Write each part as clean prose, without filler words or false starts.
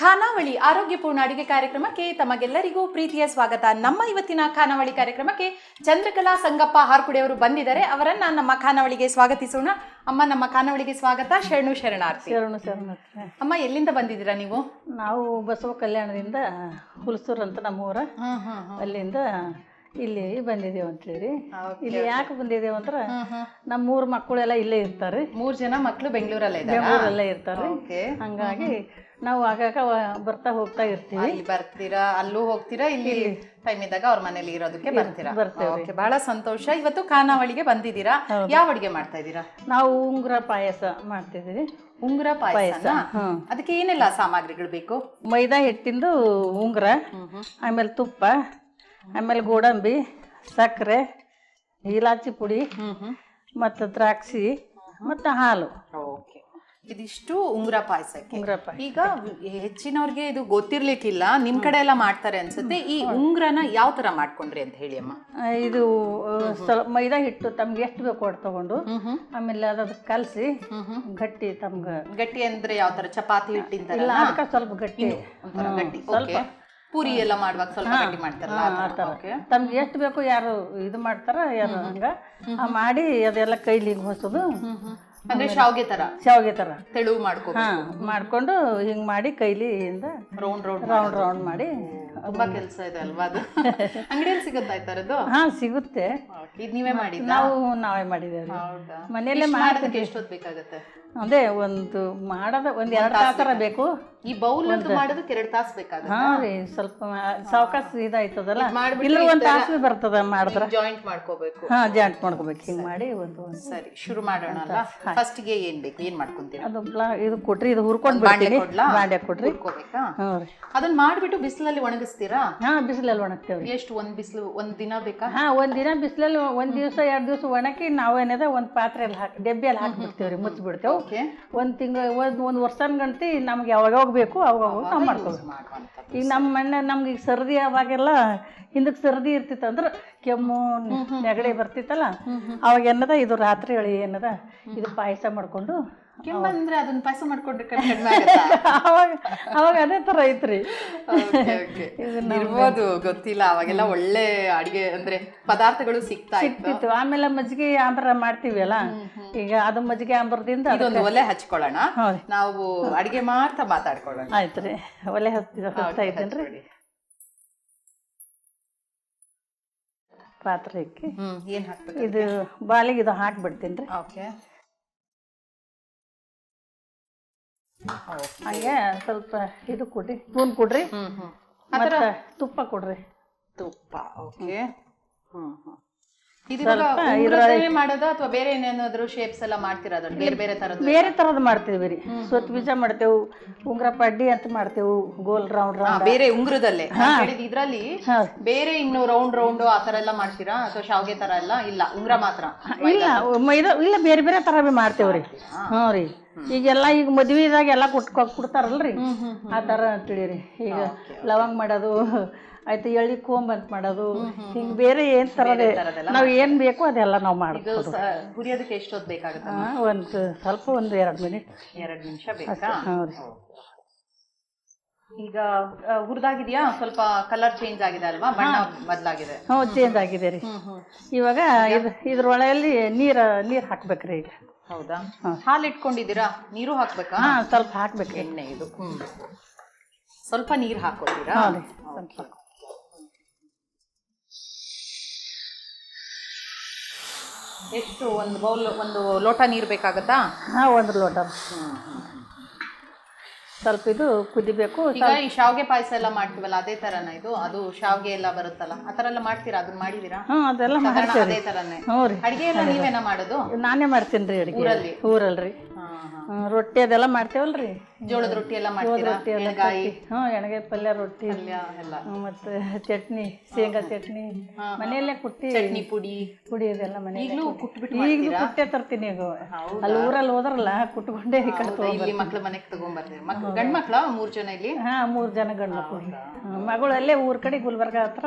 ಖಾನಾವಳಿ ಆರೋಗ್ಯಪೂರ್ಣ ಅಡಿಗೆ ಕಾರ್ಯಕ್ರಮಕ್ಕೆ ತಮಗೆಲ್ಲರಿಗೂ ಪ್ರೀತಿಯ ಸ್ವಾಗತ. ನಮ್ಮ ಇವತ್ತಿನ ಖಾನಾವಳಿ ಕಾರ್ಯಕ್ರಮಕ್ಕೆ ಚಂದ್ರಕಲಾ ಸಂಗಪ್ಪ ಹಾರ್ಕುಡೆ ಅವರು ಬಂದಿದ್ದಾರೆ. ಅವರನ್ನ ನಮ್ಮ ಖಾನಾವಳಿಗೆ ಸ್ವಾಗತಿಸೋಣ. ಅಮ್ಮ, ನಮ್ಮ ಖಾನಾವಳಿಗೆ ಸ್ವಾಗತ. ಶರಣು ಶರಣಾರ್ಥಿ. ಅಮ್ಮ, ಎಲ್ಲಿಂದ ಬಂದಿದ್ದೀರಾ ನೀವು? ನಾವು ಬಸವ ಕಲ್ಯಾಣದಿಂದ ಹುಲ್ಸೂರು ಅಂತ ನಮ್ಮೂರ, ಅಲ್ಲಿಂದ ಇಲ್ಲಿ ಬಂದಿದ್ದೇವೆ ಅಂತೇಳಿ. ಇಲ್ಲಿ ಯಾಕೆ ಬಂದಿದ್ದೇವೆ ಅಂದ್ರೆ ನಮ್ಮ 3 ಮಕ್ಕಳೆಲ್ಲ ಇಲ್ಲೇ ಇರ್ತಾರೆ. 3 ಜನ ಮಕ್ಕಳು ಬೆಂಗಳೂರಲ್ಲೇ ಇರ್ತಾರೆ. ಹಂಗಾಗಿ ನಾವು ಆಗಾಗ ಬರ್ತಾ ಹೋಗ್ತಾ ಇರ್ತೀವಿ. ಬರ್ತೀರಾ, ಅಲ್ಲೂ ಹೋಗ್ತೀರಾ, ಇಲ್ಲಿ ಟೈಮ್ ಇದ್ದಾಗ ಅವ್ರ ಮನೇಲಿ ಇರೋದಕ್ಕೆ ಬರ್ತೀರಾ? ಬಹಳ ಸಂತೋಷ. ಇವತ್ತು ಖಾನಾವಳಿಗೆ ಬಂದಿದ್ದೀರಾ. ಯಾವ ಅಡಿಗೆ ಮಾಡ್ತಾ ಇದ್ದೀರಾ? ನಾವು ಉಂಗುರ ಪಾಯಸ ಮಾಡ್ತಿದ್ದೀವಿ. ಉಂಗುರ ಪಾಯಸ, ಅದಕ್ಕೆ ಏನೆಲ್ಲ ಸಾಮಗ್ರಿಗಳು ಬೇಕು? ಮೈದಾ ಹಿಟ್ಟಿಂದು ಉಂಗುರ, ಆಮೇಲೆ ತುಪ್ಪ, ಆಮೇಲೆ ಗೋಡಂಬಿ, ಸಕ್ಕರೆ, ಇಲಾಚಿ ಪುಡಿ, ಮತ್ತು ದ್ರಾಕ್ಷಿ, ಮತ್ತು ಹಾಲು. ಇದಿಷ್ಟು ಉಂಗುರ ಪಾಯಸಕ್ಕೆ. ಈಗ ಹೆಚ್ಚಿನವ್ರಿಗೆ ಇದು ಗೊತ್ತಿರ್ಲಿಕ್ಕಿಲ್ಲ, ನಿಮ್ ಕಡೆ ಎಲ್ಲ ಮಾಡ್ತಾರೆ ಅನ್ಸುತ್ತೆ. ಈ ಉಂಗುರನ ಯಾವ ತರ ಮಾಡ್ಕೊಂಡ್ರಿ ಅಂತ ಹೇಳಿ ಅಮ್ಮ. ಇದು ಮೈದಾ ಹಿಟ್ಟು ತಮ್ಗೆ ಎಷ್ಟು ಬೇಕು ಅಷ್ಟು ತಗೊಂಡು, ಆಮೇಲೆ ಅದ್ ಕಲಸಿ ಗಟ್ಟಿ, ಗಟ್ಟಿ ಅಂದ್ರೆ ಯಾವ ತರ? ಚಪಾತಿ ಹಿಟ್ಟಿಂದ? ಇಲ್ಲ, ಅದಕ್ಕೆ ಸ್ವಲ್ಪ ಗಟ್ಟಿ, ಸ್ವಲ್ಪ ಪೂರಿ ಎಲ್ಲ ಮಾಡುವಾಗ ಸ್ವಲ್ಪ ಗಟ್ಟಿ ಮಾಡ್ತಾರಲ್ಲ, ತಮ್ಗೆ ಎಷ್ಟು ಬೇಕು, ಯಾರು ಇದು ಮಾಡ್ತಾರ ಯಾರು ಹಂಗ ಮಾಡಿ ಅದೆಲ್ಲ ಕೈಲಿ ಹೊಸದು, ಅಂದ್ರೆ ಶಾವ್ಗೆ ತರ ತೆಳುವು ಮಾಡ್ಕೊಂಡು ಹಿಂಗ್ ಮಾಡಿ ಕೈಲಿ ರೌಂಡ್ ಮಾಡಿ. ತುಂಬಾ ಕೆಲಸ ಇದೆ ಅಲ್ವಾ ಅದು? ಅಂಗಡಿಯಲ್ಲಿ ಸಿಗುತ್ತಾ? ಹಾ, ಸಿಗುತ್ತೆ. ನೀವೇ ಮಾಡಿ? ನಾವೇ ಮಾಡಿದ್ದೇವೆ ಮನೆಯಲ್ಲೇ. ಮಾಡೋದಕ್ಕೆ ಎಷ್ಟೊತ್ತು ಬೇಕಾಗತ್ತೆ? ಅದೇ ಒಂದು 2 ತಾಸರ ಬೇಕು. ಈ ಬೌಲ್ ಮಾಡೋದಕ್ಕೆ 2 ತಾಸು ಬೇಕಾಗುತ್ತೆ. ಹಾ ರೀ, ಸ್ವಲ್ಪ ಸಾವಕಾಶ ಇದಾಯ್ತದಲ್ಲ, ಇಲ್ಲ 1 ತಾಸು ಬರ್ತದ ಮಾಡಿದ್ರೆ. ಜಾಯಿಂಟ್ ಮಾಡ್ಕೋಬೇಕು. ಹಾ, ಜಾಯಿಂಟ್ ಮಾಡ್ಕೋಬೇಕು. ಹಿಂಗ್ ಮಾಡಿ ಸರಿ, ಶುರು ಮಾಡೋಣ ಅಲ್ಲ? ಫಸ್ಟ್ ಗೆ ಏನ್ ಬೇಕು, ಏನ್ ಮಾಡ್ಕೊಂತೀರಾ? ಅದು ಇದು ಕೊಟ್ರಿ, ಇದು ಹುರ್ಕೊಂಡ್ ಬಿಡ್ತೀನಿ. ಬಾಂಡೆ ಕೊಟ್ರಿ, ಅದನ್ನ ಮಾಡ್ಬಿಟ್ಟು ಬಿಸಿಲಲ್ಲಿ ಒಣಗಿಸ್ತೀರಾ? ಹಾ, ಬಿಸಿಲಲ್ಲಿ ಒಣಗ್ತೇವ್ರಿ. ಎಷ್ಟು? ಒಂದ್ ದಿನ ಬೇಕಾ? ಹಾ, 1 ದಿನ ಬಿಸಿಲಲ್ಲಿ, 1 ದಿವಸ 2 ದಿವಸ ಒಣಗಿ ನಾವೇನದ ಒಂದ್ ಪಾತ್ರೆಯಲ್ಲಿ ಡಬ್ಬಿಯಲ್ಲಿ ಹಾಕ್ಬಿಡ್ತೇವ್ರಿ, ಮುಚ್ಚಿಬಿಡ್ತೇವೆ. 1 ತಿಂಗಳು, 1 ವರ್ಷನ ಗಂಟಿ ನಮ್ಗೆ ಯಾವಾಗ ಬೇಕು ಅವಾಗ ನಾವು ಮಾಡ್ಕೋಬೇಕು. ಈಗ ನಮ್ಗೆ ಈಗ ಸರ್ದಿ ಅವಾಗೆಲ್ಲ ಹಿಂದಕ್ಕೆ ಸರ್ದಿ ಇರ್ತಿತ್ತು ಅಂದ್ರೆ, ಕೆಮ್ಮು ನೆಗಡಿ ಬರ್ತಿತ್ತಲ್ಲ, ಅವಾಗ ಏನದ ಇದು ರಾತ್ರಿ ಹೇಳಿ ಏನದ ಇದು ಪಾಯಸ ಮಾಡ್ಕೊಂಡು. ಕೆಮ್ಮಂದ್ರೆ ಅದನ್ನ ಪಾಯಸ ಮಾಡ್ಕೊಂಡ್ರೆ ಅವಾಗ ಅದೇ ತರ ಐತ್ರಿ. ಇರ್ಬೋದು, ಗೊತ್ತಿಲ್ಲ. ಅವಾಗೆಲ್ಲ ಒಳ್ಳೆ ಅಡಿಗೆ ಅಂದ್ರೆ ಪದಾರ್ಥಗಳು ಸಿಕ್ತಿತ್ತು. ಆಮೇಲೆ ಮಜ್ಜಿಗೆ ಆಂಬ್ರ ಮಾಡ್ತೀವಿ ಅಲ್ಲ, ಈಗ ಅದು ಮಜ್ಜಿಗೆ ಆಂಬ್ರದಿಂದ ಅದೊಂದು ಒಲೆ ಹಚ್ಕೊಳ್ಳೋಣ, ನಾವು ಅಡಿಗೆ ಮಾಡ್ತಾ ಮಾತಾಡ್ಕೊಳ್ಳೋಣ. ಆಯ್ತ್ರಿ, ಒಲೆ ಹಚ್ತಾ ಇದ್ದೇನ್ರಿ. ಪಾತ್ರೆ ಇಕ್ಕಿ ಏನ್ ಹಾಕ್ಬೇಕು? ಇದು ಬಾಲಿಗೆ ಇದು ಹಾಕ್ಬಿಡ್ತೀನಿ. ಹಂಗೆ ಸ್ವಲ್ಪ ಇದು ಕೊಡ್ರಿ, ಸ್ಪೂನ್ ಕೊಡ್ರಿ, ಮತ್ತೆ ತುಪ್ಪ ಕೊಡ್ರಿ. ತುಪ್ಪ, ಓಕೆ. ಮಾಡೋದಾ ಅಥವಾ ಬೇರೆ ಏನೇನಾದ್ರು ಶೇಪ್ಸ್ ಎಲ್ಲ ಮಾಡ್ತೀರಾ? ಬೇರೆ ತರದ್ ಮಾಡ್ತೀವಿ ರೀ. ಸ್ವತ್ ಬೀಜ ಮಾಡ್ತೇವು, ಉಂಗ್ರ ಪಡ್ಡಿ ಅಂತ ಮಾಡ್ತೇವು, ಗೋಲ್ ರೌಂಡ್ ಬೇರೆ ಉಂಗ್ರದಲ್ಲೇ. ಇದ್ರಲ್ಲಿ ಬೇರೆ ಇನ್ನು ರೌಂಡ್ ಆ ತರ ಎಲ್ಲ ಮಾಡ್ತೀರಾ ಅಥವಾ ಶಾವ್ಗೆ ತರ ಎಲ್ಲ? ಇಲ್ಲ, ಉಂಗ್ರ ಮಾತ್ರ? ಇಲ್ಲ, ಮೈದಾ ಇಲ್ಲ, ಬೇರೆ ತರ ಬಿ ಮಾಡ್ತೇವ್ರಿ. ಹ್ಞೂ ರೀ, ಈಗೆಲ್ಲ ಈಗ ಮದ್ವಿದಾಗ ಎಲ್ಲ ಕೊಡ್ತಾರಲ್ರಿ, ಆ ತರ ತಿಳಿರಿ. ಈಗ ಲವಂಗ್ ಮಾಡೋದು ಆಯ್ತು, ಎಳ್ಳಿ ಕೋಂಬ್ ಅಂತ ಮಾಡೋದು, ಹಿಂಗ್ ಬೇರೆ ಏನ್ ತರದೇ ನಾವ್ ಏನ್ ಬೇಕು ಅದೆಲ್ಲ ನಾವ್ ಮಾಡ್ಬೋದು. ಹುರಿಯೋದಕ್ಕೆ ಎಷ್ಟೊತ್ತು ಬೇಕಾಗುತ್ತೆ? ಸ್ವಲ್ಪ 2 ಮಿನಿಟ್, 2 ನಿಮಿಷ ಬೇಕಾ? ಈಗ ಹುರಿದಾಗಿದ್ಯಾ? ಸ್ವಲ್ಪ ಕಲರ್ ಚೇಂಜ್ ಆಗಿದೆ ಅಲ್ವಾ? ಬಣ್ಣ ಬದಲಾಗಿದೆ? ಹ್ಞೂ, ಚೇಂಜ್ ಆಗಿದೆ ರೀ. ಇವಾಗ ಇದ್ರೊಳಗಲ್ಲಿ ನೀರ್ ಹಾಕ್ಬೇಕ್ರಿ. ಈಗ ಹೌದಾ? ಹಾಲು ಇಟ್ಕೊಂಡಿದ್ದೀರಾ? ನೀರು ಹಾಕ್ಬೇಕಾ? ಹಾ, ಸ್ವಲ್ಪ ಹಾಕ್ಬೇಕು. ಎಣ್ಣೆ ಇದು ಸ್ವಲ್ಪ ನೀರು ಹಾಕೋತೀರಾ? ಎಷ್ಟು? ಒಂದು ಬೌಲ್, 1 ಲೋಟ ನೀರು ಬೇಕಾಗತ್ತಾ? ಹಾ, 1 ಲೋಟ. ಸ್ವಲ್ಪ ಇದು ಕುದಿಬೇಕು. ಈಗ ಈ ಶಾವ್ಗೆ ಪಾಯಸ ಎಲ್ಲ ಮಾಡ್ತೀವಲ್ಲ, ಅದೇ ತರನ ಇದು? ಅದು ಶಾವ್ಗೆ ಎಲ್ಲ ಬರುತ್ತಲ್ಲ, ಆ ತರ ಎಲ್ಲ ಮಾಡ್ತೀರಾ? ಅದನ್ನ ಮಾಡಿದೀರಾ? ಅದೆಲ್ಲ ಅದೇ ತರನೇ. ಅಡಿಗೆ ಎಲ್ಲ ನೀವೇನ ಮಾಡೋದು? ನಾನೇ ಮಾಡ್ತೀನಿ ರೀ ಅಡಿಗೆ. ಊರಲ್ರಿ ರೊಟ್ಟಿ ಅದೆಲ್ಲ ಮಾಡ್ತೇವಲ್ರಿ, ಜೋಳದ ರೊಟ್ಟಿ ಎಲ್ಲ ಮಾಡ್ತೀರಾ? ಎಣಗಾಯಿ ಪಲ್ಯ, ರೊಟ್ಟಿ ಮತ್ತೆ ಚಟ್ನಿ, ಶೇಂಗಾ ಚಟ್ನಿ ಮನೆಯಲ್ಲೇ ಕುಟ್ಟಿ, ಚಟ್ನಿ ಪುಡಿ ಇದೆಲ್ಲ ಮನೆಯಲ್ಲೇ ಈಗ ಕುಟ್ಟೆ ತರ್ತೀನಿ. ಈಗ ಅಲ್ಲಿ ಊರಲ್ಲಿ ಹೋದ್ರಲ್ಲ ಕುಟ್ಕೊಂಡೇ ಇಲ್ಲಿ ಮಕ್ಳ ಮನೆಗೆ ತಗೊಂಡ್ಬರ್ತೀವಿ. ಗಂಡ್ ಮಕ್ಳ 3 ಜನ ಇಲ್ಲಿ? ಹಾ, 3 ಜನ ಗಂಡ್ ಮಕ್ಳು. ಮಗಳು ಅಲ್ಲೇ ಊರ್ ಕಡೆ ಗುಲ್ಬರ್ಗ ಹತ್ರ,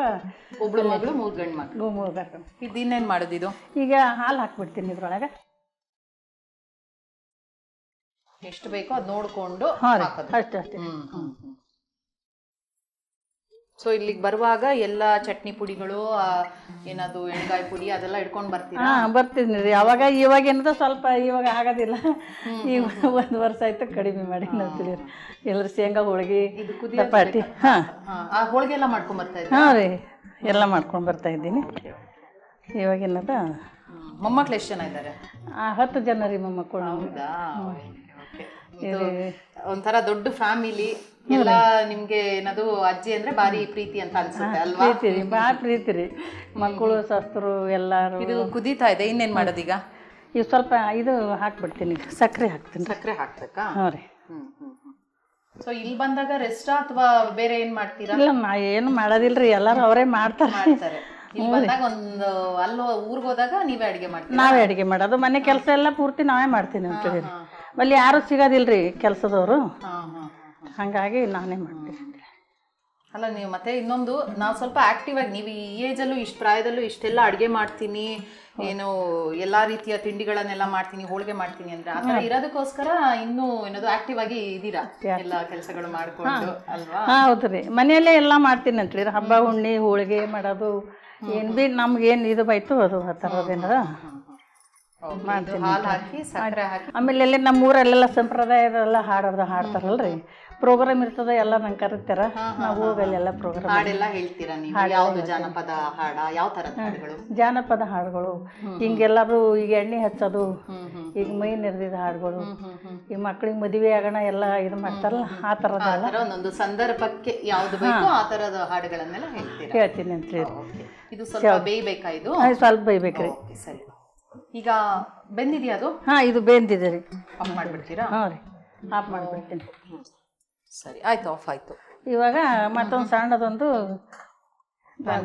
ಒಬ್ಳು ಮಗಳು, 3 ಗಂಡ್ ಮಕ್ಳು. ಇದನ್ನೇನ್ ಮಾಡೋದು? ಇದು ಈಗ ಹಾಲು ಹಾಕ್ಬಿಡ್ತೀನಿ ಇದ್ರೊಳಗೆ. ಎಷ್ಟು ಬೇಕೋ ಅದು ನೋಡ್ಕೊಂಡು ಅಷ್ಟೇ. ಸೊ ಇಲ್ಲಿಗೆ ಬರುವಾಗ ಎಲ್ಲ ಚಟ್ನಿ ಪುಡಿಗಳು ಏನದು ಎಣ್ಗಾಯಿ ಪುಡಿ ಅದೆಲ್ಲ ಇಟ್ಕೊಂಡು ಬರ್ತೀರಾ? ಬರ್ತೀನಿ ರೀ. ಇವಾಗ ಏನದ ಸ್ವಲ್ಪ ಇವಾಗ ಆಗೋದಿಲ್ಲ. ಈಗ 1 ವರ್ಷ ಆಯ್ತು ಕಡಿಮೆ ಮಾಡಿ ಅಂತೀರಿ. ಎಲ್ಲರೂ ಶೇಂಗಾ ಹೋಳಿಗೆ ಚಪಾತಿ ಹೋಳಿಗೆ ಎಲ್ಲ ಮಾಡ್ಕೊಂಡ್ ಬರ್ತಾ ಇದ್ದೀರಾ? ಹಾಂ ರೀ, ಎಲ್ಲ ಮಾಡ್ಕೊಂಡು ಬರ್ತಾ ಇದ್ದೀನಿ. ಇವಾಗೇನದ ಮೊಮ್ಮಕ್ಳು ಎಷ್ಟು ಜನ ಇದ್ದಾರೆ? 10 ಜನ ರೀ ಮೊಮ್ಮಕ್ಕಳು. ಹೌದಾ? ಒಂಥರ ದೊಡ್ಡ ಫ್ಯಾಮಿಲಿ. ಎಲ್ಲ ನಿಮ್ಗೆ ಏನದು ಅಜ್ಜಿ ಅಂದ್ರೆ ಭಾರಿ ಪ್ರೀತಿ ಅಂತ ಅನ್ಸುತ್ತೆ ಅಲ್ವಾ? ಪ್ರೀತಿ ರೀ, ಭಾಳ ಪ್ರೀತಿ ರೀ. ಮಕ್ಕಳು ಸಸ್ತರು ಎಲ್ಲಾರು. ಇದು ಕುದೀತಾ ಇದೆ, ಇನ್ನೇನ್ ಮಾಡೋದೀಗ? ಈಗ ಸ್ವಲ್ಪ ಇದು ಹಾಕ್ಬಿಡ್ತೀನಿ, ಸಕ್ಕರೆ ಹಾಕ್ತೀನಿ. ಸಕ್ಕರೆ ಹಾಕ್ಬೇಕಾ? ಹಾಂ ರೀ. ಸೊ ಇಲ್ಲಿ ಬಂದಾಗ ರೆಸ್ಟಾ ಅಥವಾ ಬೇರೆ ಏನ್ ಮಾಡ್ತೀರಾ? ಇಲ್ಲ, ನಾ ಏನು ಮಾಡೋದಿಲ್ರಿ, ಎಲ್ಲಾರು ಅವರೇ ಮಾಡ್ತಾರೆ. ಇಲ್ಲಿ ಬಂದಾಗ ಒಂದು ಅಲ್ಲೋ ಊರ್ಗ್ ಹೋದಾಗ ನೀವೇ ಅಡಿಗೆ ಮಾಡ್ತೀರಾ? ನಾವೇ ಅಡಿಗೆ ಮಾಡೋದು. ಮನೆ ಕೆಲಸ ಎಲ್ಲ ಪೂರ್ತಿ ನಾವೇ ಮಾಡ್ತೀನಿ ಅಂತ ಹೇಳಿ. ಅಲ್ಲಿ ಯಾರು ಸಿಗೋದಿಲ್ರಿ ಕೆಲಸದವರು, ಹಂಗಾಗಿ ನಾನೇ ಮಾಡ್ತೀನಿ. ಅಲ್ಲ ನೀವು ಮತ್ತೆ ಇನ್ನೊಂದು, ನಾವು ಸ್ವಲ್ಪ ಆಕ್ಟಿವ್ ಆಗಿ, ನೀವು ಈ ಏಜಲ್ಲೂ ಇಷ್ಟು ಪ್ರಾಯದಲ್ಲೂ ಇಷ್ಟೆಲ್ಲ ಅಡುಗೆ ಮಾಡ್ತೀನಿ, ಏನು ಎಲ್ಲಾ ರೀತಿಯ ತಿಂಡಿಗಳನ್ನೆಲ್ಲ ಮಾಡ್ತೀನಿ, ಹೋಳಿಗೆ ಮಾಡ್ತೀನಿ ಅಂದ್ರೆ ಆ ಥರ ಇರೋದಕ್ಕೋಸ್ಕರ ಇನ್ನೂ ಏನದು ಆಕ್ಟಿವ್ ಆಗಿ ಇದ್ದೀರಾ, ಎಲ್ಲ ಕೆಲಸಗಳು ಮಾಡ್ಕೊಂಡು ಅಲ್ವಾ? ಹೌದ್ರಿ, ಮನೆಯಲ್ಲೇ ಎಲ್ಲ ಮಾಡ್ತೀನಿ ಅಂತೇಳಿ. ಹಬ್ಬ ಹುಣ್ಣಿ ಹೋಳಿಗೆ ಮಾಡೋದು ಏನ್ ಬಿ ನಮ್ಗೇನು ಇದು ಬೈತು ಅದು ಆ ಥರದೇನಾರ ಮಾಡ್ತೀನಿ. ಹಾಲು ಹಾಕಿ ಸಕ್ಕರೆ ಹಾಕಿ. ಆಮೇಲೆ ಎಲ್ಲ ನಮ್ಮ ಊರಲ್ಲೆಲ್ಲ ಸಂಪ್ರದಾಯದೆಲ್ಲ ಹಾಡ್ತಾರಲ್ರಿ, ಪ್ರೋಗ್ರಾಮ್ ಇರ್ತದ, ಎಲ್ಲ ನಂಗೆ ಕರೀತಾರ. ನಾವು ಹೋಗಲ್ಲೆಲ್ಲ ಪ್ರೋಗ್ರಾಮ್ ಹಾಡೆಲ್ಲ ಹೇಳ್ತೀರಾ ನೀವು? ಯಾವ್ದು ಜಾನಪದ ಹಾಡ, ಯಾವ ಥರದ ಹಾಡುಗಳು? ಜಾನಪದ ಹಾಡುಗಳು, ಹಿಂಗೆಲ್ಲರೂ ಈಗ ಎಣ್ಣೆ ಹಚ್ಚೋದು, ಈಗ ಮೈ ನೆರೆದಿದ್ದ ಹಾಡುಗಳು, ಈಗ ಮಕ್ಳಿಗೆ ಮದುವೆ ಆಗೋಣ ಎಲ್ಲ ಇದು ಮಾಡ್ತಾರಲ್ಲ ಆ ಥರದ್ದೆಲ್ಲ ಒಂದೊಂದು ಸಂದರ್ಭಕ್ಕೆ ಯಾವ್ದು ಬೇಕೋ ಆ ಥರದ ಹಾಡುಗಳನ್ನೆಲ್ಲ ಹೇಳ್ತೀನಿ ಅಂತ ಹೇಳಿ. ಇದು ಸ್ವಲ್ಪ ಬೇಯ್ಬೇಕಾ? ಇದು ಸ್ವಲ್ಪ ಬೇಯ್ಬೇಕ್ರಿ. ಸರಿ, ಈಗ ಬೆಂದಿದ್ಯಾ ಅದು? ಇದು ಬೆಂದಿದೆ ರೀ. ಆಫ್ ಮಾಡ್ಬಿಡ್ತೀರಾ? ಹಾಂ ರೀ, ಆಫ್ ಮಾಡಿಬಿಡ್ತೀನಿ. ಸರಿ, ಆಯ್ತು, ಆಫ್ ಆಯ್ತು. ಇವಾಗ ಮತ್ತೊಂದು ಸಣ್ಣದೊಂದು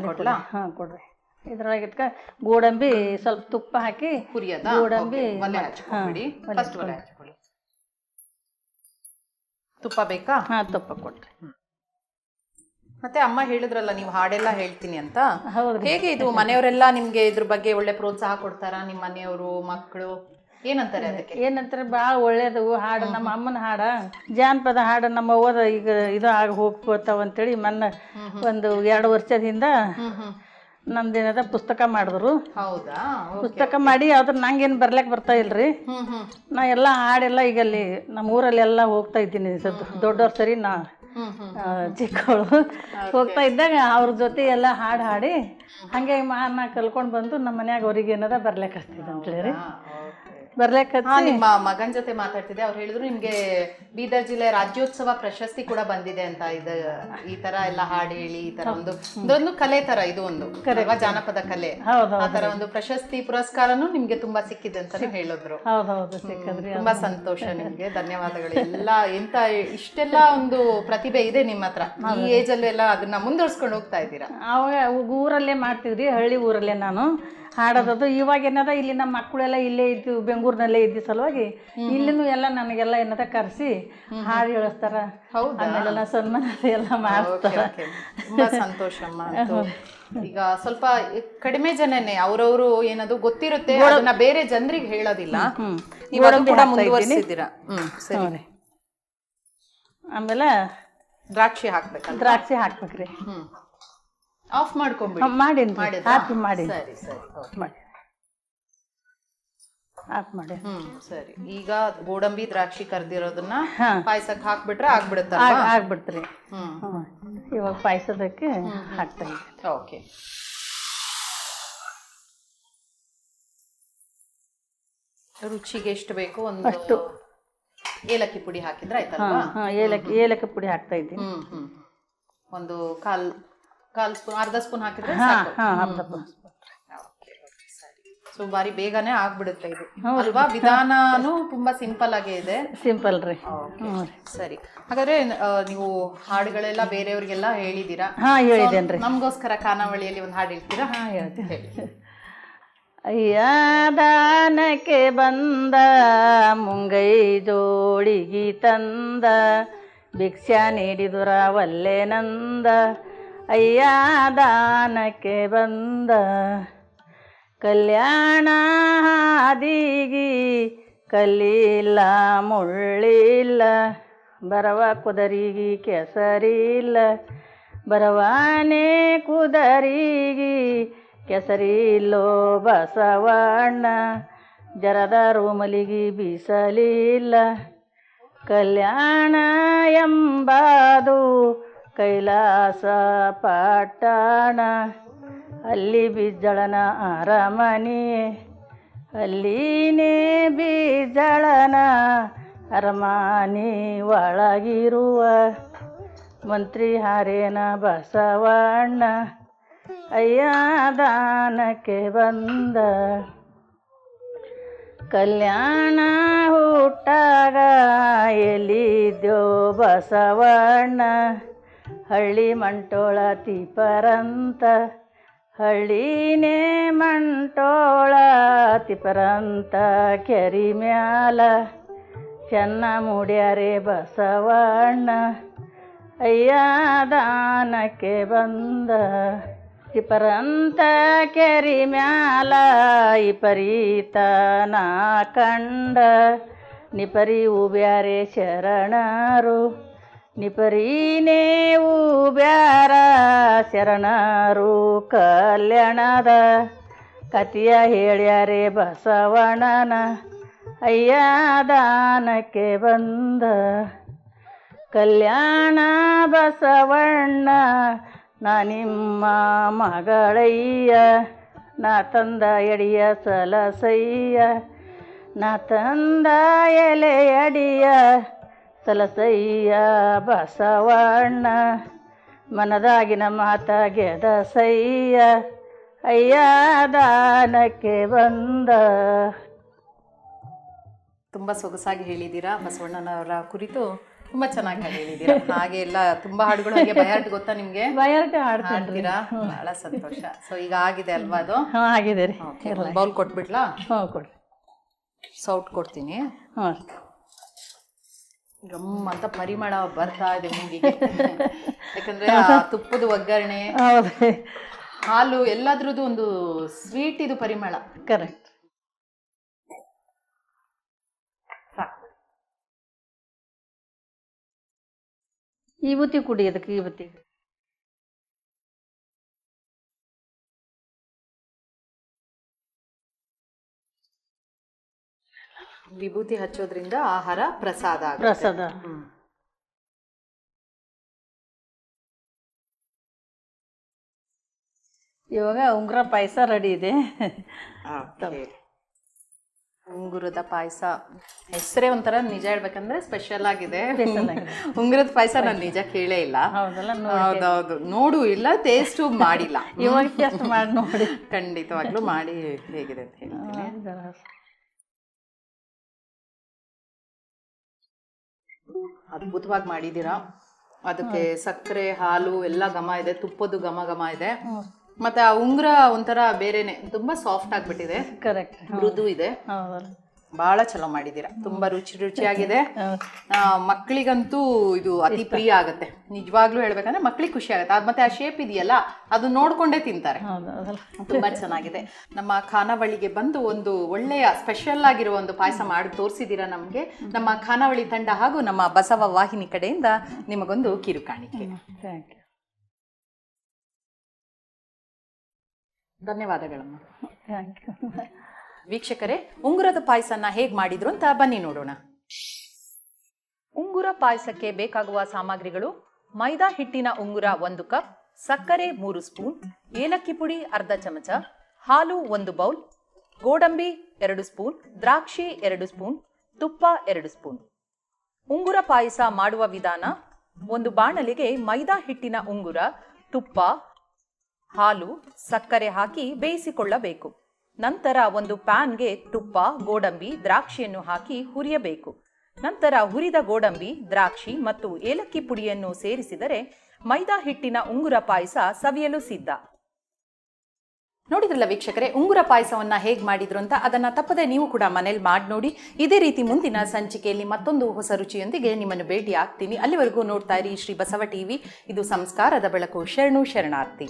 ಕೊಡ್ಲಾ? ಹಾಂ ಕೊಡ್ರಿ. ಇದ್ರೊಳಗೆ ಗೋಡಂಬಿ ಸ್ವಲ್ಪ ತುಪ್ಪ ಹಾಕಿ ಹುರಿಯದ ಗೋಡಂಬಿ ತುಪ್ಪ ಬೇಕಾ? ಹಾಂ, ತುಪ್ಪ ಕೊಡ್ರಿ. ಮತ್ತೆ ಅಮ್ಮ ಹೇಳಿದ್ರಲ್ಲ ನೀವು ಹಾಡೆಲ್ಲ ಹೇಳ್ತೀನಿ ಅಂತ. ಹೌದು. ಹೇಗೆ ಇದು ಮನೆಯವರೆಲ್ಲ ನಿಮ್ಗೆ ಇದ್ರ ಬಗ್ಗೆ ಒಳ್ಳೆ ಪ್ರೋತ್ಸಾಹ ಕೊಡ್ತಾರಾ? ನಿಮ್ಮ ಮನೆಯವರು, ಮಕ್ಕಳು ಏನಂತಾರೆ ಅದಕ್ಕೆ? ಏನಂತಾರೆ, ಭಾಳ ಒಳ್ಳೇದು ಹಾಡು. ನಮ್ಮ ಅಮ್ಮನ ಹಾಡ, ಜಾನಪದ ಹಾಡು ನಮ್ಮ ಅವ್ವದ ಈಗ ಇದು ಆಗಿ ಹೋಗ್ಬೋತಾವ ಅಂತೇಳಿ ಮೊನ್ನೆ ಒಂದು 2 ವರ್ಷದಿಂದ ನಮ್ದೇನದ ಪುಸ್ತಕ ಮಾಡಿದ್ರು. ಹೌದಾ? ಪುಸ್ತಕ ಮಾಡಿ ಅದ್ರ ನಂಗೇನು ಬರ್ಲಿಕ್ಕೆ ಬರ್ತಾ ಇಲ್ರಿ. ನಾ ಎಲ್ಲ ಹಾಡೆಲ್ಲ ಈಗ ಅಲ್ಲಿ ನಮ್ಮ ಊರಲ್ಲೆಲ್ಲ ಹೋಗ್ತಾ ಇದ್ದೀನಿ. ದೊಡ್ಡವ್ರ ಸರಿ ನಾ ಚಿಕ್ಕವಳು ಹೋಗ್ತಾ ಇದ್ದಾಗ ಅವ್ರ ಜೊತೆ ಎಲ್ಲ ಹಾಡು ಹಾಡಿ ಹಂಗೆ ನಾ ಕಲ್ಕೊಂಡು ಬಂದು ನಮ್ಮ ಮನ್ಯಾಗ ಅವ್ರಿಗೆ ಏನದ ಬರ್ಲಿಕ್ಕೆ ಹಚ್ತಿದ್ದೆ ಅಂತೇಳಿ ಬರ್ಲಿಕ್ಕೆ ಹಚ್ಚಿ. ನಿಮ್ಮ ಮಗನ ಜೊತೆ ಮಾತಾಡ್ತಿದ್ದೆ, ಅವ್ರು ಹೇಳಿದ್ರು ನಿಮ್ಗೆ ಬೀದರ್ ಜಿಲ್ಲೆ ರಾಜ್ಯೋತ್ಸವ ಪ್ರಶಸ್ತಿ ಕೂಡ ಬಂದಿದೆ ಅಂತ. ಈ ತರ ಎಲ್ಲ ಹಾಡು ಹೇಳಿ ಈ ತರ ಇದೊಂದು ಕಲೆ ತರ, ಇದು ಒಂದು ಜಾನಪದ ಕಲೆ. ಆ ತರ ಒಂದು ಪ್ರಶಸ್ತಿ ಪುರಸ್ಕಾರನು ನಿಮ್ಗೆ ತುಂಬಾ ಸಿಕ್ಕಿದೆ ಅಂತ ಹೇಳಿದ್ರು. ಹೌದೌದು, ಸಿಕ್ಕದ್ರಿ. ತುಂಬಾ ಸಂತೋಷ, ನಿಮ್ಗೆ ಧನ್ಯವಾದಗಳು. ಎಲ್ಲ ಎಂತ ಇಷ್ಟೆಲ್ಲ ಒಂದು ಪ್ರತಿಭೆ ಇದೆ ನಿಮ್ಮ ಹತ್ರ, ಈ ಏಜ್ ಅಲ್ಲೂ ಎಲ್ಲ ಅದನ್ನ ಮುಂದುವರ್ಸ್ಕೊಂಡು ಹೋಗ್ತಾ ಇದ್ದೀರಾ. ಅವಾಗ ಊರಲ್ಲೇ ಮಾಡ್ತಿದ್ರಿ, ಹಳ್ಳಿ ಊರಲ್ಲೇ ನಾನು ಹಾಡೋದದು. ಇವಾಗ ಏನದ ಇಲ್ಲಿ ನಮ್ಮ ಮಕ್ಕಳೆಲ್ಲ ಇಲ್ಲೇ ಇದ್ದು, ಬೆಂಗಳೂರಿನಲ್ಲೇ ಇದ್ದ ಸಲುವಾಗಿ ಇಲ್ಲಿನೂ ಎಲ್ಲ ನನಗೆಲ್ಲ ಏನದ ಕರೆಸಿ ಹಾಡು ಹೇಳಿಸ್ತಾರ. ಆಮೇಲೆಲ್ಲ ಸನ್ಮಾನ ಎಲ್ಲ ಮಾಡ್ತಾರ. ತುಂಬಾ ಸಂತೋಷಮ್ಮ. ಈಗ ಸ್ವಲ್ಪ ಕಡಿಮೆ ಜನನೇ ಅವ್ರವ್ರು ಏನದು ಗೊತ್ತಿರುತ್ತೆ, ಅದನ್ನ ಬೇರೆ ಜನರಿಗೆ ಹೇಳೋದಿಲ್ಲ. ನೀವು ಅದನ್ನ ಕೂಡ ಮುಂದುವರಿಸಿದ್ದೀರಾ. ಸರಿ. ಆಮೇಲೆ ದ್ರಾಕ್ಷಿ ಹಾಕ್ಬೇಕಲ್ಲ? ದ್ರಾಕ್ಷಿ ಹಾಕ್ಬೇಕ್ರಿ. ಆಫ್ ಮಾಡ್ಕೊಂಡ್ಬಿಡಿ. ಮಾಡೀನಿ, ಆಫ್ ಮಾಡಿ. ಸರಿ ಸರಿ, ಮಾಡಿ ಆಫ್ ಮಾಡಿ. ಸರಿ. ಈಗ ಗೋಡಂಬಿ ದ್ರಾಕ್ಷಿ ಕರ್ದಿರೋದನ್ನ ಪಾಯಸಕ್ಕೆ ಹಾಕ್ಬಿಟ್ರೆ ಆಗ್ಬಿಡುತ್ತಲ್ಲ? ಆಗ್ಬಿಡ್ತ್ರಿ. ಇವಾಗ ಪಾಯಸದಕ್ಕೆ ಹಾಕ್ತಾ ಇದ್ದೀನಿ. ಓಕೆ. ರುಚಿಗೆ ಎಷ್ಟು ಬೇಕು ಒಂದು ಏಲಕ್ಕಿ ಪುಡಿ ಹಾಕಿದ್ರೆ ಆಯ್ತಲ್ವಾ? ಏಲಕ್ಕಿ ಪುಡಿ ಹಾಕ್ತಾ ಇದ್ದೀನಿ. ಒಂದು ಕಾಲ್ ಸ್ಪೂನ್, ಅರ್ಧ ಸ್ಪೂನ್ ಹಾಕಿದ್ರೆ ಅರ್ಧ ಸ್ಪೂನ್. ಸೊ ಬಾರಿ ಬೇಗನೆ ಆಗ್ಬಿಡುತ್ತೆ ಇದು ಅಲ್ವಾ? ವಿಧಾನನೂ ತುಂಬಾ ಸಿಂಪಲ್ ಆಗೇ ಇದೆ. ಸಿಂಪಲ್ ರೀ. ಸರಿ, ಹಾಗಾದ್ರೆ ನೀವು ಹಾಡುಗಳೆಲ್ಲ ಬೇರೆಯವ್ರಿಗೆಲ್ಲ ಹೇಳಿದೀರಾ? ಹೇಳಿದೇನ್ರಿ. ನಮಗೋಸ್ಕರ ಖಾನಾವಳಿಯಲ್ಲಿ ಒಂದು ಹಾಡು ಹೇಳ್ತೀರಾ? ಹೇಳ್ತೀನಿ. ಅಯ್ಯ ದಾನಕ್ಕೆ ಬಂದ ಮುಂಗೈ ಜೋಳಿಗಿ ತಂದ, ಭಿಕ್ಷಾ ನೀಡಿದುರ ವಲ್ಲೆನಂದ. ಅಯ್ಯ ದಾನಕ್ಕೆ ಬಂದ, ಕಲ್ಯಾಣ ಹಾದಿಗಿ ಕಲ್ಲಿಲ್ಲ ಮುಳ್ಳಿಲ್ಲ, ಬರವ ಕುದರಿಗಿ ಕೆಸರಿಲ್ಲ, ಬರವಾನೆ ಕುದರಿಗಿ ಕೆಸರಿಲ್ಲೋ ಬಸವಣ್ಣ ಜರದ ರೂಮಲಿಗಿ ಬೀಸಲಿಲ್ಲ ಕಲ್ಯಾಣ ಎಂಬಾದು ಕೈಲಾಸ ಪಟ್ಟಣ ಅಲ್ಲಿ ಬಿಜ್ಜಳನ ಅರಮನೆ ಅಲ್ಲಿನೇ ಬಿಜ್ಜಳನ ಅರಮನೆ ಒಳಗಿರುವ ಮಂತ್ರಿ ಹಾರೇನ ಬಸವಣ್ಣ ಅಯ್ಯ ದಾನಕ್ಕೆ ಬಂದ ಕಲ್ಯಾಣ ಹುಟ್ಟಾಗ ಎಲ್ಲಿದ್ಯೋ ಬಸವಣ್ಣ ಹಳ್ಳಿ ಮಂಟೋಳ ತಿಪರಂತ ಹಳ್ಳಿನೇ ಮಂಟೋಳ ತಿಪರಂತ ಕೆರಿ ಮ್ಯಾಲ ಚೆನ್ನ ಮುಡ್ಯಾರೆ ಬಸವಣ್ಣ ಅಯ್ಯ ದಾನಕ್ಕೆ ಬಂದ ತಿಪರಂತ ಕೆರಿ ಮ್ಯಾಲ ಇಪರೀತನ ಕಂಡ ನಿಪರಿ ಉಬ್ಯಾರೆ ಶರಣರು ನಿಪರೀನೇ ಉಬ್ಯಾರ ಶರಣರು ಕಲ್ಯಾಣದ ಕತಿಯ ಹೇಳ್ಯಾರೆ ಬಸವಣ್ಣನ ಅಯ್ಯ ದಾನಕ್ಕೆ ಬಂದ ಕಲ್ಯಾಣ ಬಸವಣ್ಣ ನಾ ನಿಮ್ಮ ಮಗಳಯ್ಯ ನಾ ತಂದ ಎಡಿಯ ಸಲಸಯ್ಯ ನಾ ತಂದ ಎಲೆ ಅಡಿಯ ಸಲಸಯ್ಯ ಬಸವಣ್ಣ ಮನದಾಗಿನ ಮಾತ ಗೆದಸಯ್ಯ ಅಯ್ಯ ದಾನಕ್ಕೆ ಬಂದ. ತುಂಬ ಸೊಗಸಾಗಿ ಹೇಳಿದ್ದೀರಾ ಬಸವಣ್ಣನವರ ಕುರಿತು. ತುಂಬಾ ಚೆನ್ನಾಗಿ ಹೇಳಿದ್ದೀರಾ. ಹಾಗೆ ಎಲ್ಲ ತುಂಬಾ ಹಾಡುಗಳು. ಹಾಗೆ ಬಯಾರ್ಟ್ ಗೊತ್ತಾ ನಿಮ್ಗೆ? ಬಯಾರ್ಟ್ ಹಾಡ್ತೀರಾ? ಬಹಳ ಸಂತೋಷ. ಸೊ ಈಗ ಆಗಿದೆ ಅಲ್ವಾ ಅದು? ಆಗಿದೆ ರೀ. ಬೌಲ್ ಕೊಟ್ಬಿಡ್ಲಾ? ಕೊಡಿ. ಸೌಟ್ ಕೊಡ್ತೀನಿ. ಗಮ್ ಅಂತ ಪರಿಮಳ ಬರ್ತಾ ಇದೆ ಮೂಗಿಗೆ. ಯಾಕಂದ್ರೆ ಆ ತುಪ್ಪದ ಒಗ್ಗರಣೆ, ಹಾಲು ಎಲ್ಲದ್ರದ್ದು ಒಂದು ಸ್ವೀಟ್ ಇದು ಪರಿಮಳ. ಕರೆಕ್ಟ್. ವಿಭೂತಿ ಕುಡಿ, ಅದಕ್ಕೆ ವಿಭೂತಿ. ವಿಭೂತಿ ಹಚ್ಚೋದ್ರಿಂದ ಆಹಾರ ಪ್ರಸಾದ. ಪ್ರಸಾದ. ಇವಾಗ ಉಂಗುರ ಪಾಯಸ ರೆಡಿ ಇದೆ. ಉಂಗುರದ ಪಾಯಸ ಹೆಸರೇ ಒಂಥರ ನಿಜ ಹೇಳ್ಬೇಕಂದ್ರೆ ಸ್ಪೆಷಲ್ ಆಗಿದೆ. ಉಂಗುರದ ಪಾಯಸ ನಾನು ನಿಜ ಕೇಳೇ ಇಲ್ಲ. ಹೌದೌದು, ನೋಡು ಇಲ್ಲ, ಟೇಸ್ಟು ಮಾಡಿಲ್ಲ. ಇವಾಗ ಟೇಸ್ಟ್ ಮಾಡಿ ನೋಡಿ. ಖಂಡಿತವಾಗ್ಲೂ ಮಾಡಿ ಹೇಗಿದೆ ಅಂತ ಹೇಳ್ತೀನಿ. ಅದ್ಭುತವಾಗಿ ಮಾಡಿದ್ದೀರಾ. ಅದಕ್ಕೆ ಸಕ್ಕರೆ, ಹಾಲು ಎಲ್ಲ ಘಮ ಇದೆ, ತುಪ್ಪದ್ದು ಘಮ ಘಮ ಇದೆ. ಮತ್ತೆ ಆ ಉಂಗುರ ಒಂಥರ ಬೇರೆನೆ, ತುಂಬಾ ಸಾಫ್ಟ್ ಆಗ್ಬಿಟ್ಟಿದೆ. ಕರೆಕ್ಟ್. ಮೃದು ಇದೆ. ಬಹಳ ಚಲೋ ಮಾಡಿದ್ದೀರಾ. ತುಂಬಾ ರುಚಿಯಾಗಿದೆ. ಮಕ್ಕಳಿಗಂತೂ ಇದು ಅತಿ ಪ್ರಿಯ ಆಗತ್ತೆ. ನಿಜವಾಗ್ಲೂ ಹೇಳ್ಬೇಕಂದ್ರೆ ಮಕ್ಳಿಗೆ ಖುಷಿ ಆಗುತ್ತೆ. ಮತ್ತೆ ಆ ಶೇಪ್ ಇದೆಯಲ್ಲ, ಅದು ನೋಡ್ಕೊಂಡೇ ತಿಂತಾರೆ. ತುಂಬಾ ಚೆನ್ನಾಗಿದೆ. ನಮ್ಮ ಖಾನಾವಳಿಗೆ ಬಂದು ಒಂದು ಒಳ್ಳೆಯ ಸ್ಪೆಷಲ್ ಆಗಿರುವ ಒಂದು ಪಾಯಸ ಮಾಡಿ ತೋರಿಸಿದ್ದೀರಾ ನಮ್ಗೆ. ನಮ್ಮ ಖಾನಾವಳಿ ತಂಡ ಹಾಗೂ ನಮ್ಮ ಬಸವ ವಾಹಿನಿ ಕಡೆಯಿಂದ ನಿಮಗೊಂದು ಕಿರುಕಾಣಿಕೆ. ಧನ್ಯವಾದಗಳಮ್ಮ. ವೀಕ್ಷಕರೇ, ಉಂಗುರದ ಪಾಯಸನ ಹೇಗೆ ಮಾಡಿದ್ರು ಅಂತ ಬನ್ನಿ ನೋಡೋಣ. ಉಂಗುರ ಪಾಯಸಕ್ಕೆ ಬೇಕಾಗುವ ಸಾಮಗ್ರಿಗಳು: ಮೈದಾ ಹಿಟ್ಟಿನ ಉಂಗುರ 1 ಕಪ್, ಸಕ್ಕರೆ 3 ಸ್ಪೂನ್, ಏಲಕ್ಕಿ ಪುಡಿ ಅರ್ಧ ಚಮಚ, ಹಾಲು 1 ಬೌಲ್, ಗೋಡಂಬಿ 2 ಸ್ಪೂನ್, ದ್ರಾಕ್ಷಿ 2 ಸ್ಪೂನ್, ತುಪ್ಪ 2 ಸ್ಪೂನ್. ಉಂಗುರ ಪಾಯಸ ಮಾಡುವ ವಿಧಾನ: ಒಂದು ಬಾಣಲೆಗೆ ಮೈದಾ ಹಿಟ್ಟಿನ ಉಂಗುರ, ತುಪ್ಪ, ಹಾಲು, ಸಕ್ಕರೆ ಹಾಕಿ ಬೇಯಿಸಿಕೊಳ್ಳಬೇಕು. ನಂತರ ಒಂದು ಪ್ಯಾನ್ಗೆ ತುಪ್ಪ, ಗೋಡಂಬಿ, ದ್ರಾಕ್ಷಿಯನ್ನು ಹಾಕಿ ಹುರಿಯಬೇಕು. ನಂತರ ಹುರಿದ ಗೋಡಂಬಿ, ದ್ರಾಕ್ಷಿ ಮತ್ತು ಏಲಕ್ಕಿ ಪುಡಿಯನ್ನು ಸೇರಿಸಿದರೆ ಮೈದಾ ಹಿಟ್ಟಿನ ಉಂಗುರ ಪಾಯಸ ಸವಿಯಲು ಸಿದ್ಧ. ನೋಡಿದ್ರಲ್ಲ ವೀಕ್ಷಕರೇ, ಉಂಗುರ ಪಾಯಸವನ್ನ ಹೇಗೆ ಮಾಡಿದ್ರು ಅಂತ. ಅದನ್ನ ತಪ್ಪದೆ ನೀವು ಕೂಡ ಮನೇಲಿ ಮಾಡಿ ನೋಡಿ. ಇದೇ ರೀತಿ ಮುಂದಿನ ಸಂಚಿಕೆಯಲ್ಲಿ ಮತ್ತೊಂದು ಹೊಸ ರುಚಿಯೊಂದಿಗೆ ನಿಮ್ಮನ್ನು ಭೇಟಿ ಆಗ್ತೀನಿ. ಅಲ್ಲಿವರೆಗೂ ನೋಡ್ತಾ ಇರಿ ಶ್ರೀ ಬಸವ ಟಿವಿ. ಇದು ಸಂಸ್ಕಾರದ ಬೆಳಕು. ಶರಣು ಶರಣಾರ್ಥಿ.